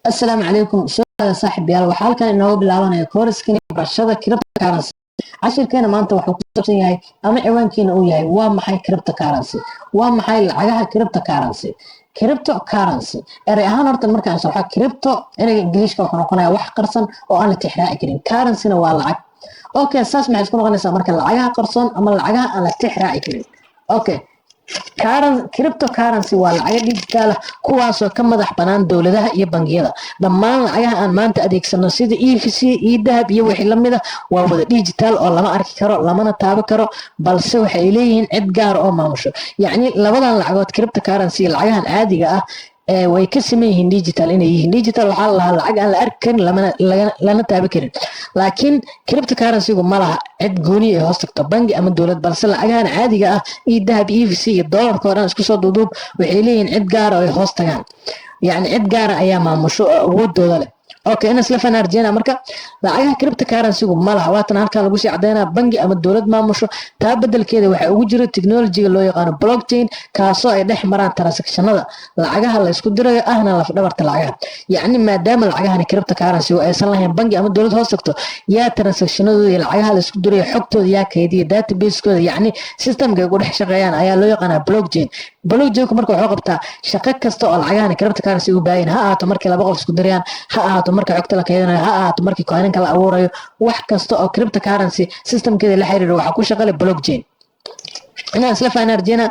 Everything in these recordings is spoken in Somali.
السلام عليكم سؤال صاحب يال waxaa halkan inooga bilaabanaya kooraskani barashada cryptocurrency cashirkeena maanta wuxuu ku saabsan yahay ama ciwaankiina uu yahay waa maxay cryptocurrency waa maxay lacagaha cryptocurrency erey ahaan horta markaan sharxo crypto ereyga ingiriiska wuxuu noqonayaa wax qarsan oo aan la tixraaci karin currency-na waa lacag okay saas maxay isku noqonaysaa marka lacagaha qarsoon ama lacagaha aan la tixraaci karin okay cryptocurrency waa lacago digital ah kuwaasoo ka madax banaan dowladaha iyo bangiyada dhammaan lacagaha aan maanta adeegsano sida EVC dahab iyo wixii la mid ah waa wada digital oo lama arki karo lamana taaban karo balse waxay leeyihiin cid gaar oo maamusho yacni labadan lacagood cryptocurrency lacagahan caadiga ah way ka sameyn yihiin digital inay yihiin digital waxaa la lahaa lacag aan la arki karin lana taaban karin laakiin cryptocurrency-gu ma laha cid gooni ay hoos tagto bangi ama dowlad balse lacagahan caadiga ah iyo dahab EVC iyo doolarka oo dhan isku soo duuduub waxay leeyihiin cid gaara oo ay hoos tagaan yacni cid gaara ayaa maamusho oo awoodooda leh okay ina isla fanaarjeena marka lacagaha cryptocurrency-gu ma laha waatan halkan lagu sii cadeynaa bangi ama dowlad maamusho taa bedelkeeda waxaa ugu jira technology-ga loo yaqaano blockchain kaasoo ay dhex maraan transactionada lacagaha la isku dirayo ahna lafdhabarta lacagaha yacni maadaama lacagahani cryptocurrency-gu aysan lahayn bangi ama dowlad hoos tagto yaa transactionadooda iyo lacagaha la isku dirayo xogtooda yaa kaydiya database-kooda yacni systemka ay ku dhex shaqeeyaan ayaa loo yaqaanaa blockchain-ku marka wuxuu qabtaa shaqo kasta oo lacagahani cryptocurrency u baahan ha ahaato markii laba qof isku dirayaan ha ahaato marka xogta la kaydinayo ha ahaato markii coinanka la abuurayo wax kasta oo cryptocurrency systemkeeda la xiriiro waxaa ku shaqale blockchain inaan isla faanarjeena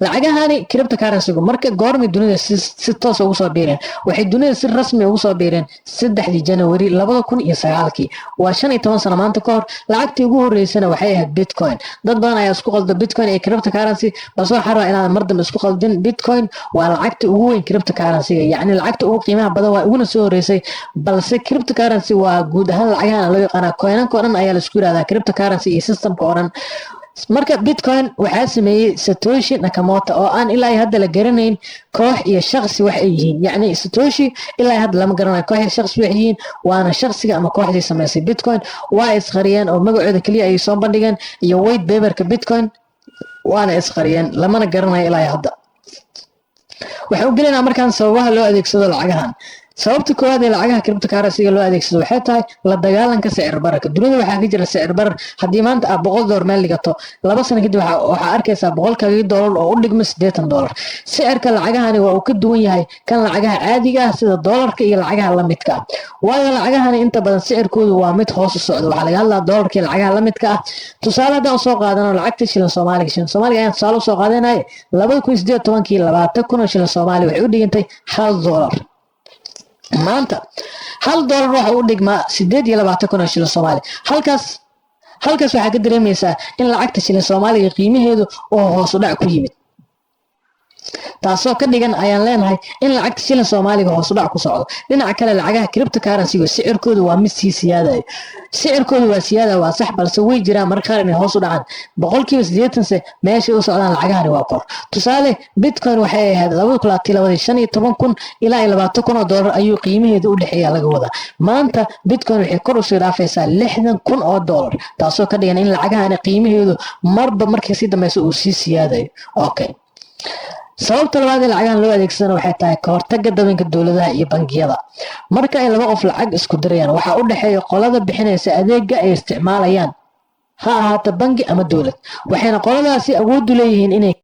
lacagahani cryptocurrency-gu marka goormay dunida si toos ugu soo biireen waxay dunida si rasmi ugu soo biireen 3 January 2009 waa 15 sano maanta ka hor lacagtii ugu horeysana waxay ahayd bitcoin dad badan ayaa isku qalda bitcoin iyo cryptocurrency balse waxaan rabaa inaan mar dambe isku qaldin bitcoin waa lacagta ugu weyn cryptocurrency-ga yacni lacagta ugu qiimaha badan waa uguna soo horeysay balse cryptocurrency waa guud ahaan lacagahan loo yaqaanaa coinanka oo dhan ayaa la isku yiraahdaa cryptocurrency iyo systemka oo dhan marka bitcoin waxaa sameeyey Satoshi Nakamoto oo aan ilaa hadda la garanayn koox iyo shakhsi wax ay yihiin yacni Satoshi ilaa hadda lama garanayo koox iyo shakhsi wax yihiin waana shakhsiga ama kooxdii sameysay bitcoin waa isqariyeen oo magacooda kaliya ay soo bandhigeen iyo white paper-ka bitcoin waana isqariyeen lamana garanayo ilaa hadda waxaan u gelaynaa markaan sababaha loo adeegsado lacagahan sababta koowaad ee lacagaha cryptocurrency-ga loo adeegsado waxay tahay la dagaalanka sicir bararka dunida waxaa ka jira sicir barar haddii maanta aad $100 meel dhigato 2 sano kadib waxaa arkaysaa $100 oo u dhigma $80 sicirka lacagahani waa uu ka duwan yahay kan lacagaha caadiga ah sida doolarka iyo lacagaha la midka ah waayo lacagahani inta badan sicirkoodu waa mid hoos u socda waxaa laga hadlaa doolarka iyo lacagaha la midka ah tusaale haddaan usoo qaadano lacagta shilin soomaaliga ayaan tusaale usoo qaadanaya 2018 20 shilin soomaali waxay u dhigantay $1 maanta $1 waxa uu dhigmaa 28 shilin soomaali halkaas waxaa ka dareemaysaa in lacagta shilin soomaaliga qiimaheedu oo hoos u dhac ku yimid taasoo ka dhigan ayaan leenahay in lacagta shilin soomaaliga hoos u dhac ku socdo dhinaca kale lacagaha cryptocurrency-ga sicirkoodu waa mid sii siyaadayo sicirkoodu waa siyaada waa sax balse way jiraan marka qaar inay hoos u dhacaan 80% meesha u socdaan lacagahani waa kor tusaale bitcoin waxay ahayd 2015 ilaa $20,000 ayuu qiimaheedu u dhaxeeya laga wadaa maanta bitcoin waxay kor u soo dhaafaysaa $60,000 taasoo ka dhigan in lacagahani qiimaheedu marba markii si dambaysa uu sii siyaadayo okay sababta labaad ee lacagahan loo adeegsado waxay tahay ka hortagga dabanka dowladaha iyo bangiyada marka ay laba qof lacag isku dirayaan waxaa u dhaxeeya qolada bixinaysa adeegga ay isticmaalayaan ha ahaato bangi ama dowlad waxayna qoladaasi awood u leeyihiin inay